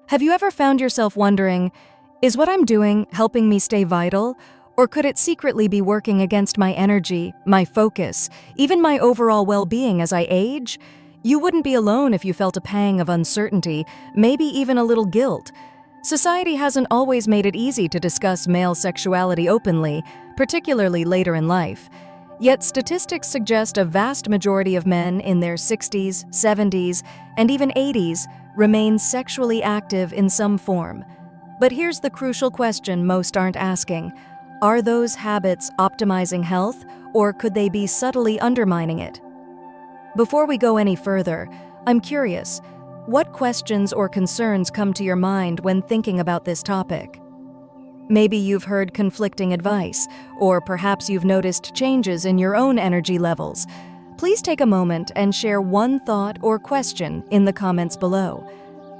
Have you ever found yourself wondering, is what I'm doing helping me stay vital? Or could it secretly be working against my energy, my focus, even my overall well-being as I age? You wouldn't be alone if you felt a pang of uncertainty, maybe even a little guilt. Society hasn't always made it easy to discuss male sexuality openly, particularly later in life. Yet statistics suggest a vast majority of men in their 60s, 70s, and even 80s remain sexually active in some form. But here's the crucial question most aren't asking. Are those habits optimizing health, or could they be subtly undermining it? Before we go any further, I'm curious, what questions or concerns come to your mind when thinking about this topic? Maybe you've heard conflicting advice, or perhaps you've noticed changes in your own energy levels. Please take a moment and share one thought or question in the comments below.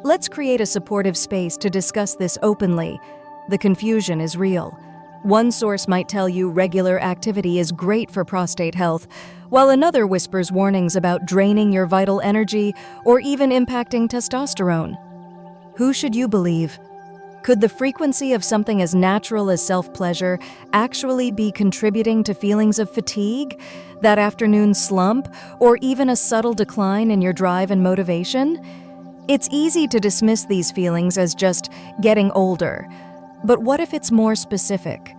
Let's create a supportive space to discuss this openly. The confusion is real. One source might tell you regular activity is great for prostate health, while another whispers warnings about draining your vital energy or even impacting testosterone. Who should you believe? Could the frequency of something as natural as self-pleasure actually be contributing to feelings of fatigue, that afternoon slump, or even a subtle decline in your drive and motivation? It's easy to dismiss these feelings as just getting older. But what if it's more specific?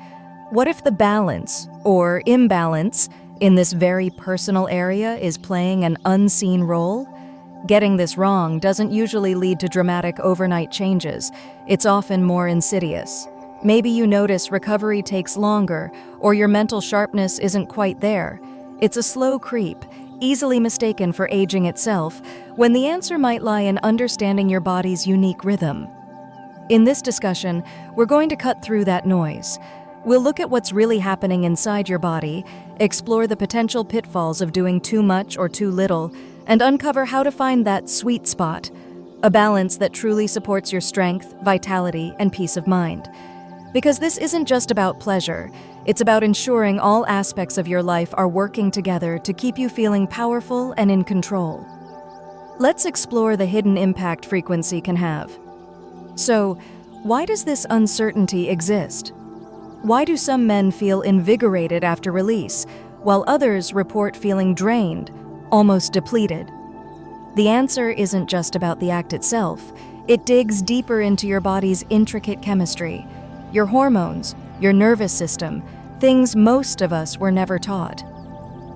What if the balance, or imbalance, in this very personal area is playing an unseen role? Getting this wrong doesn't usually lead to dramatic overnight changes. It's often more insidious. Maybe you notice recovery takes longer, or your mental sharpness isn't quite there. It's a slow creep, easily mistaken for aging itself, when the answer might lie in understanding your body's unique rhythm. In this discussion, we're going to cut through that noise. We'll look at what's really happening inside your body, explore the potential pitfalls of doing too much or too little, and uncover how to find that sweet spot, a balance that truly supports your strength, vitality, and peace of mind. Because this isn't just about pleasure, it's about ensuring all aspects of your life are working together to keep you feeling powerful and in control. Let's explore the hidden impact frequency can have. So, why does this uncertainty exist? Why do some men feel invigorated after release, while others report feeling drained, almost depleted? The answer isn't just about the act itself. It digs deeper into your body's intricate chemistry, your hormones, your nervous system, things most of us were never taught.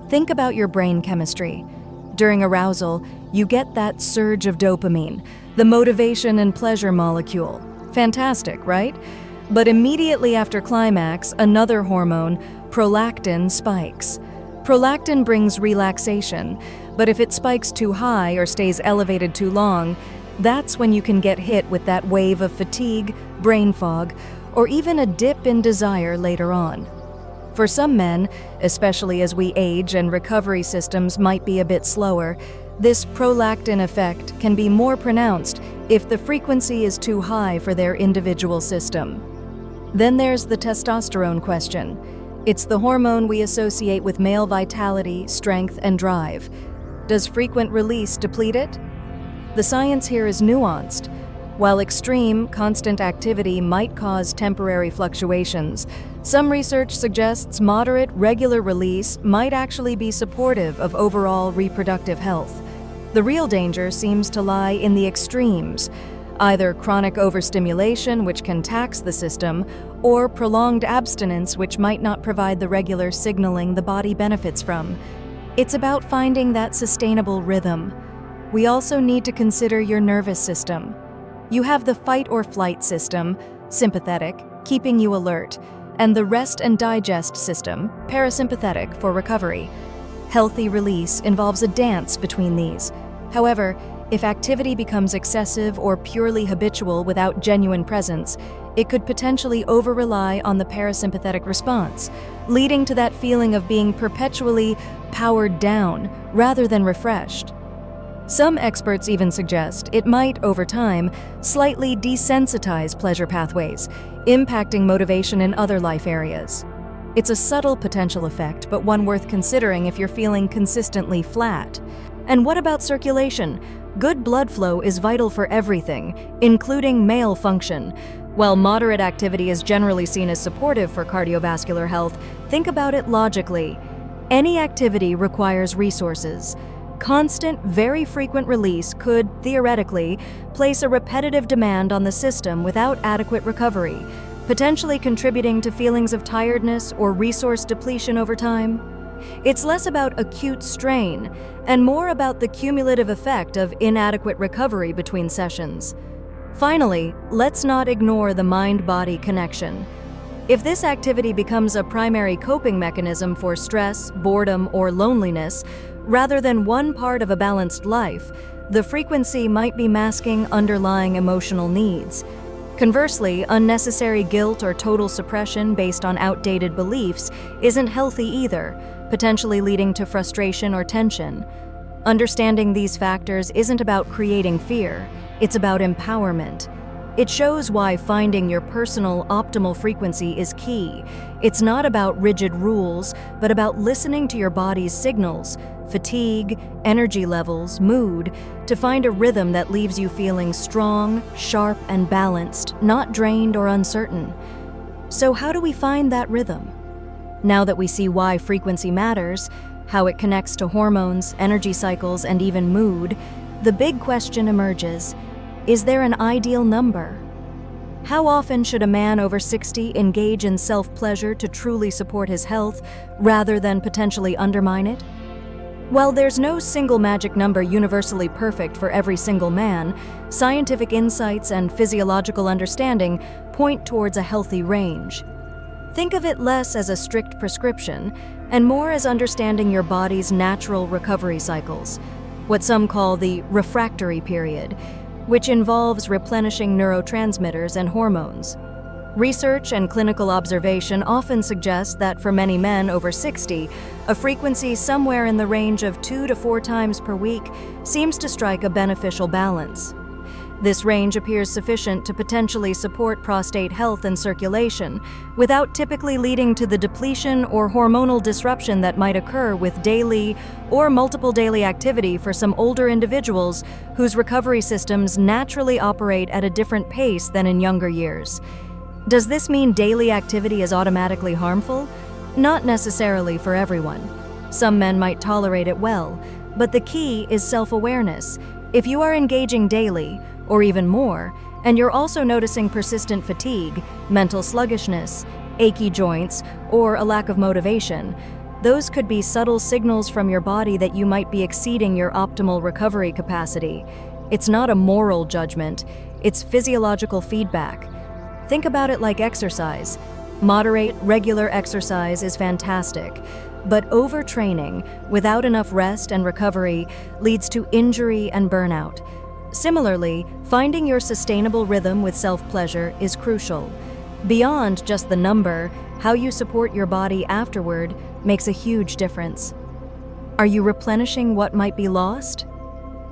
Think about your brain chemistry. During arousal, you get that surge of dopamine, the motivation and pleasure molecule. Fantastic, right? But immediately after climax, another hormone, prolactin, spikes. Prolactin brings relaxation, but if it spikes too high or stays elevated too long, that's when you can get hit with that wave of fatigue, brain fog, or even a dip in desire later on. For some men, especially as we age and recovery systems might be a bit slower, this prolactin effect can be more pronounced if the frequency is too high for their individual system. Then there's the testosterone question. It's the hormone we associate with male vitality, strength, and drive. Does frequent release deplete it? The science here is nuanced. While extreme, constant activity might cause temporary fluctuations, some research suggests moderate, regular release might actually be supportive of overall reproductive health. The real danger seems to lie in the extremes, either chronic overstimulation, which can tax the system, or prolonged abstinence, which might not provide the regular signaling the body benefits from. It's about finding that sustainable rhythm. We also need to consider your nervous system. You have the fight or flight system, sympathetic, keeping you alert, and the rest and digest system, parasympathetic, for recovery. Healthy release involves a dance between these. However, if activity becomes excessive or purely habitual without genuine presence, it could potentially over-rely on the parasympathetic response, leading to that feeling of being perpetually powered down rather than refreshed. Some experts even suggest it might, over time, slightly desensitize pleasure pathways, impacting motivation in other life areas. It's a subtle potential effect, but one worth considering if you're feeling consistently flat. And what about circulation? Good blood flow is vital for everything, including male function. While moderate activity is generally seen as supportive for cardiovascular health, think about it logically. Any activity requires resources. Constant, very frequent release could, theoretically, place a repetitive demand on the system without adequate recovery, potentially contributing to feelings of tiredness or resource depletion over time. It's less about acute strain and more about the cumulative effect of inadequate recovery between sessions. Finally, let's not ignore the mind-body connection. If this activity becomes a primary coping mechanism for stress, boredom, or loneliness, rather than one part of a balanced life, the frequency might be masking underlying emotional needs. Conversely, unnecessary guilt or total suppression based on outdated beliefs isn't healthy either, potentially leading to frustration or tension. Understanding these factors isn't about creating fear, it's about empowerment. It shows why finding your personal optimal frequency is key. It's not about rigid rules, but about listening to your body's signals, fatigue, energy levels, mood, to find a rhythm that leaves you feeling strong, sharp, and balanced, not drained or uncertain. So how do we find that rhythm? Now that we see why frequency matters, how it connects to hormones, energy cycles, and even mood, the big question emerges: is there an ideal number? How often should a man over 60 engage in self-pleasure to truly support his health, rather than potentially undermine it? While there's no single magic number universally perfect for every single man, scientific insights and physiological understanding point towards a healthy range. Think of it less as a strict prescription and more as understanding your body's natural recovery cycles, what some call the refractory period, which involves replenishing neurotransmitters and hormones. Research and clinical observation often suggest that for many men over 60, a frequency somewhere in the range of 2 to 4 times per week seems to strike a beneficial balance. This range appears sufficient to potentially support prostate health and circulation, without typically leading to the depletion or hormonal disruption that might occur with daily or multiple daily activity for some older individuals whose recovery systems naturally operate at a different pace than in younger years. Does this mean daily activity is automatically harmful? Not necessarily for everyone. Some men might tolerate it well, but the key is self-awareness. If you are engaging daily, or even more, and you're also noticing persistent fatigue, mental sluggishness, achy joints, or a lack of motivation, those could be subtle signals from your body that you might be exceeding your optimal recovery capacity. It's not a moral judgment, it's physiological feedback. Think about it like exercise. Moderate, regular exercise is fantastic, but overtraining without enough rest and recovery leads to injury and burnout. Similarly, finding your sustainable rhythm with self-pleasure is crucial. Beyond just the number, how you support your body afterward makes a huge difference. Are you replenishing what might be lost?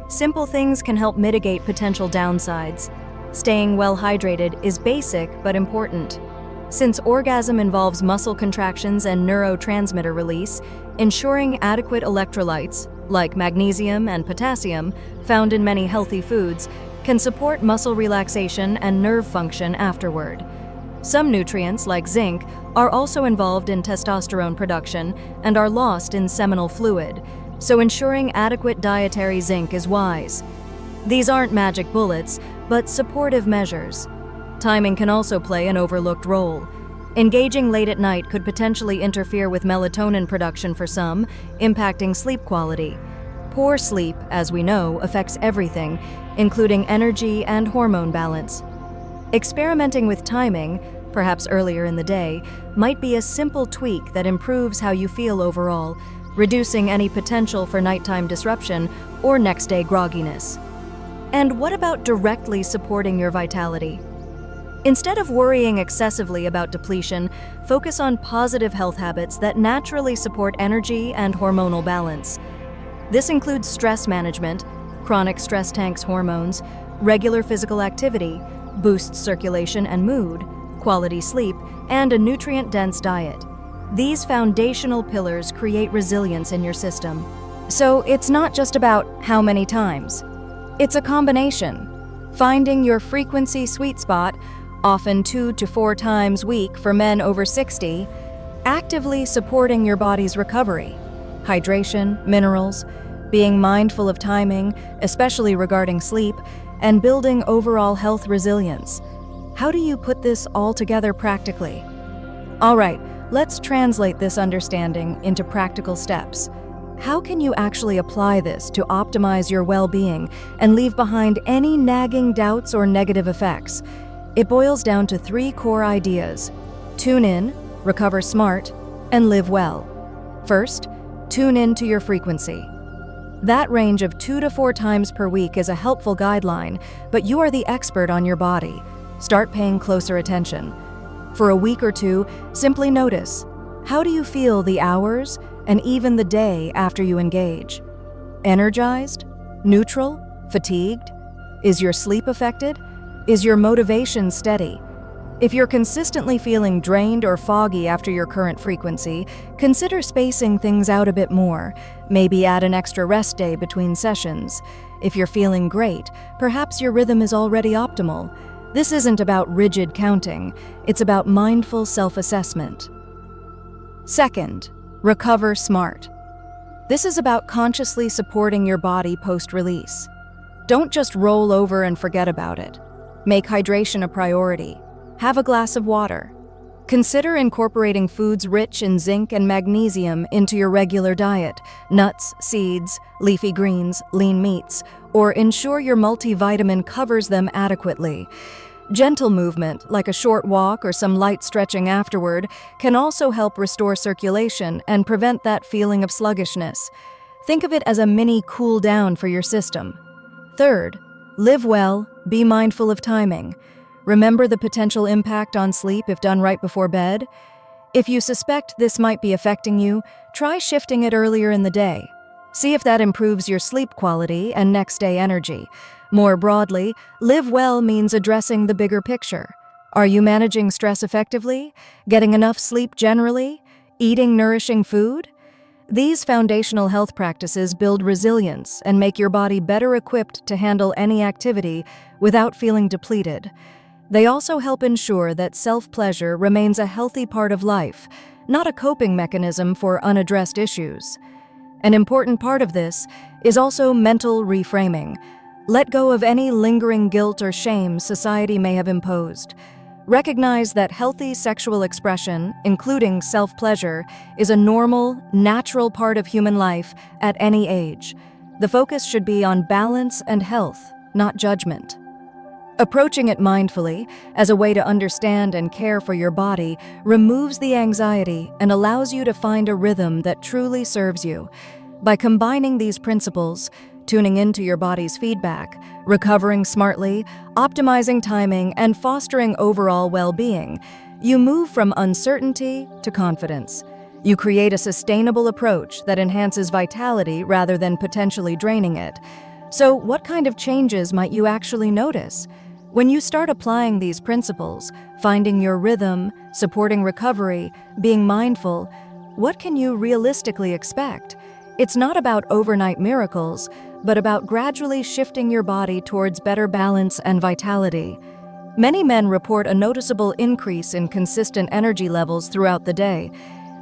Simple things can help mitigate potential downsides. Staying well hydrated is basic but important. Since orgasm involves muscle contractions and neurotransmitter release, ensuring adequate electrolytes, like magnesium and potassium, found in many healthy foods, can support muscle relaxation and nerve function afterward. Some nutrients, like zinc, are also involved in testosterone production and are lost in seminal fluid, so ensuring adequate dietary zinc is wise. These aren't magic bullets, but supportive measures. Timing can also play an overlooked role. Engaging late at night could potentially interfere with melatonin production for some, impacting sleep quality. Poor sleep, as we know, affects everything, including energy and hormone balance. Experimenting with timing, perhaps earlier in the day, might be a simple tweak that improves how you feel overall, reducing any potential for nighttime disruption or next-day grogginess. And what about directly supporting your vitality? Instead of worrying excessively about depletion, focus on positive health habits that naturally support energy and hormonal balance. This includes stress management, chronic stress tanks hormones, regular physical activity, boosts circulation and mood, quality sleep, and a nutrient-dense diet. These foundational pillars create resilience in your system. So it's not just about how many times. It's a combination. Finding your frequency sweet spot, often 2 to 4 times a week for men over 60, actively supporting your body's recovery, hydration, minerals, being mindful of timing, especially regarding sleep, and building overall health resilience. How do you put this all together practically? All right, let's translate this understanding into practical steps. How can you actually apply this to optimize your well-being and leave behind any nagging doubts or negative effects? It boils down to 3 core ideas: tune in, recover smart, and live well. First, tune in to your frequency. That range of 2 to 4 times per week is a helpful guideline, but you are the expert on your body. Start paying closer attention. For a week or 2, simply notice, how do you feel the hours and even the day after you engage? Energized? Neutral? Fatigued? Is your sleep affected? Is your motivation steady? If you're consistently feeling drained or foggy after your current frequency, consider spacing things out a bit more. Maybe add an extra rest day between sessions. If you're feeling great, perhaps your rhythm is already optimal. This isn't about rigid counting, it's about mindful self-assessment. Second, recover smart. This is about consciously supporting your body post-release. Don't just roll over and forget about it. Make hydration a priority. Have a glass of water. Consider incorporating foods rich in zinc and magnesium into your regular diet: nuts, seeds, leafy greens, lean meats, or ensure your multivitamin covers them adequately. Gentle movement, like a short walk or some light stretching afterward, can also help restore circulation and prevent that feeling of sluggishness. Think of it as a mini cool down for your system. Third, live well, be mindful of timing. Remember the potential impact on sleep if done right before bed? If you suspect this might be affecting you, try shifting it earlier in the day. See if that improves your sleep quality and next day energy. More broadly, live well means addressing the bigger picture. Are you managing stress effectively? Getting enough sleep generally? Eating nourishing food? These foundational health practices build resilience and make your body better equipped to handle any activity without feeling depleted. They also help ensure that self-pleasure remains a healthy part of life, not a coping mechanism for unaddressed issues. An important part of this is also mental reframing. Let go of any lingering guilt or shame society may have imposed. Recognize that healthy sexual expression, including self-pleasure, is a normal, natural part of human life at any age. The focus should be on balance and health, not judgment. Approaching it mindfully, as a way to understand and care for your body, removes the anxiety and allows you to find a rhythm that truly serves you. By combining these principles, tuning into your body's feedback, recovering smartly, optimizing timing, and fostering overall well-being, you move from uncertainty to confidence. You create a sustainable approach that enhances vitality rather than potentially draining it. So, what kind of changes might you actually notice? When you start applying these principles, finding your rhythm, supporting recovery, being mindful, what can you realistically expect? It's not about overnight miracles, but about gradually shifting your body towards better balance and vitality. Many men report a noticeable increase in consistent energy levels throughout the day.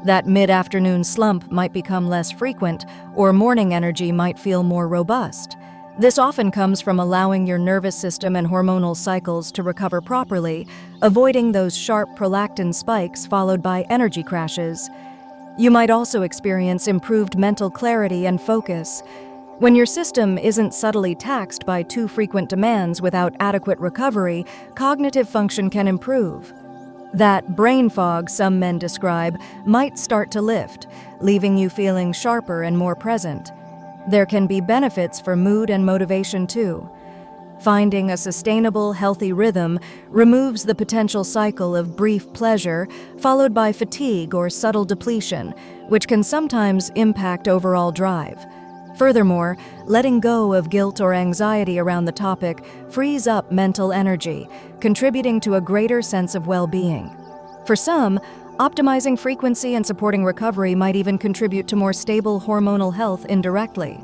That mid-afternoon slump might become less frequent, or morning energy might feel more robust. This often comes from allowing your nervous system and hormonal cycles to recover properly, avoiding those sharp prolactin spikes followed by energy crashes. You might also experience improved mental clarity and focus. When your system isn't subtly taxed by too frequent demands without adequate recovery, cognitive function can improve. That brain fog some men describe might start to lift, leaving you feeling sharper and more present. There can be benefits for mood and motivation too. Finding a sustainable, healthy rhythm removes the potential cycle of brief pleasure followed by fatigue or subtle depletion, which can sometimes impact overall drive. Furthermore, letting go of guilt or anxiety around the topic frees up mental energy, contributing to a greater sense of well-being. For some, optimizing frequency and supporting recovery might even contribute to more stable hormonal health indirectly.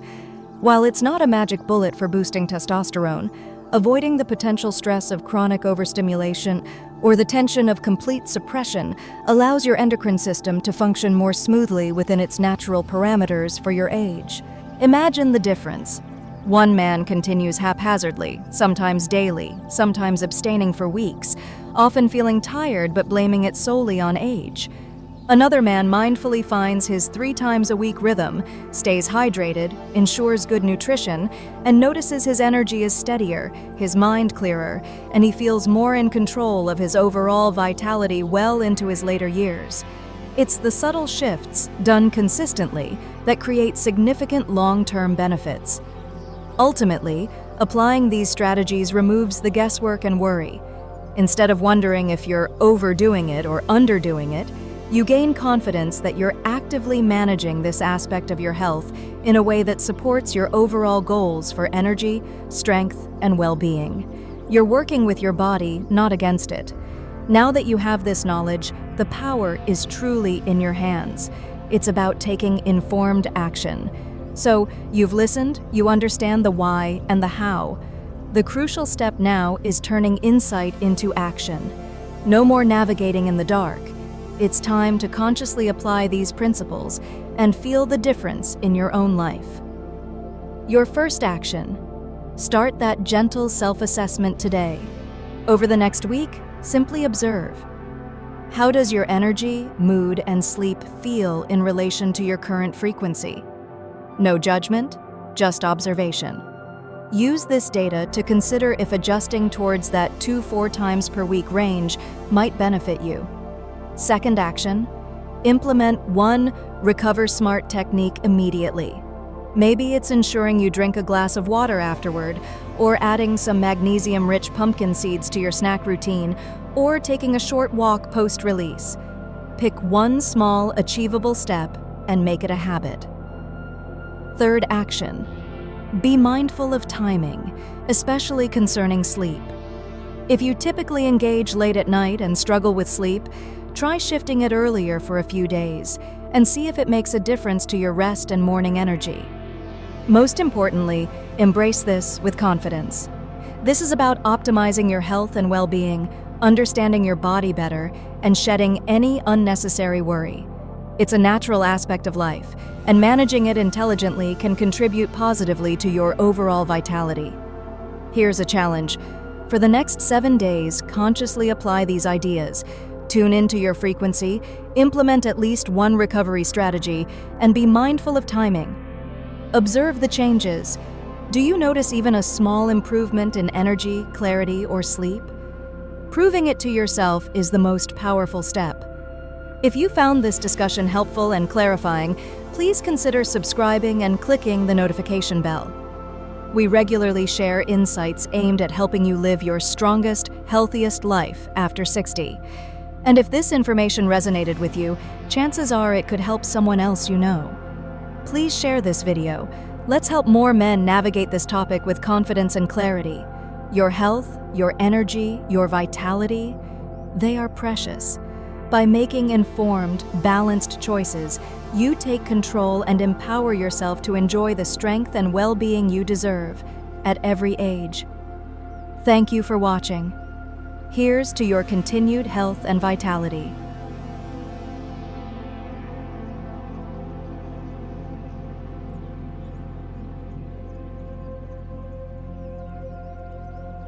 While it's not a magic bullet for boosting testosterone, avoiding the potential stress of chronic overstimulation or the tension of complete suppression allows your endocrine system to function more smoothly within its natural parameters for your age. Imagine the difference. One man continues haphazardly, sometimes daily, sometimes abstaining for weeks, often feeling tired but blaming it solely on age. Another man mindfully finds his 3 times a week rhythm, stays hydrated, ensures good nutrition, and notices his energy is steadier, his mind clearer, and he feels more in control of his overall vitality well into his later years. It's the subtle shifts, done consistently, that create significant long-term benefits. Ultimately, applying these strategies removes the guesswork and worry. Instead of wondering if you're overdoing it or underdoing it, you gain confidence that you're actively managing this aspect of your health in a way that supports your overall goals for energy, strength, and well-being. You're working with your body, not against it. Now that you have this knowledge, the power is truly in your hands. It's about taking informed action. So, you've listened, you understand the why and the how. The crucial step now is turning insight into action. No more navigating in the dark. It's time to consciously apply these principles and feel the difference in your own life. Your first action: start that gentle self-assessment today. Over the next week, simply observe. How does your energy, mood, and sleep feel in relation to your current frequency? No judgment, just observation. Use this data to consider if adjusting towards that 2-4 times per week range might benefit you. Second action: implement one Recover Smart technique immediately. Maybe it's ensuring you drink a glass of water afterward, or adding some magnesium-rich pumpkin seeds to your snack routine, or taking a short walk post-release. Pick one small, achievable step and make it a habit. Third action: be mindful of timing, especially concerning sleep. If you typically engage late at night and struggle with sleep, try shifting it earlier for a few days and see if it makes a difference to your rest and morning energy. Most importantly, embrace this with confidence. This is about optimizing your health and well-being, understanding your body better, and shedding any unnecessary worry. It's a natural aspect of life, and managing it intelligently can contribute positively to your overall vitality. Here's a challenge. For the next 7 days, consciously apply these ideas. Tune into your frequency, implement at least one recovery strategy, and be mindful of timing. Observe the changes. Do you notice even a small improvement in energy, clarity, or sleep? Proving it to yourself is the most powerful step. If you found this discussion helpful and clarifying, please consider subscribing and clicking the notification bell. We regularly share insights aimed at helping you live your strongest, healthiest life after 60. And if this information resonated with you, chances are it could help someone else you know. Please share this video. Let's help more men navigate this topic with confidence and clarity. Your health, your energy, your vitality, they are precious. By making informed, balanced choices, you take control and empower yourself to enjoy the strength and well-being you deserve at every age. Thank you for watching. Here's to your continued health and vitality.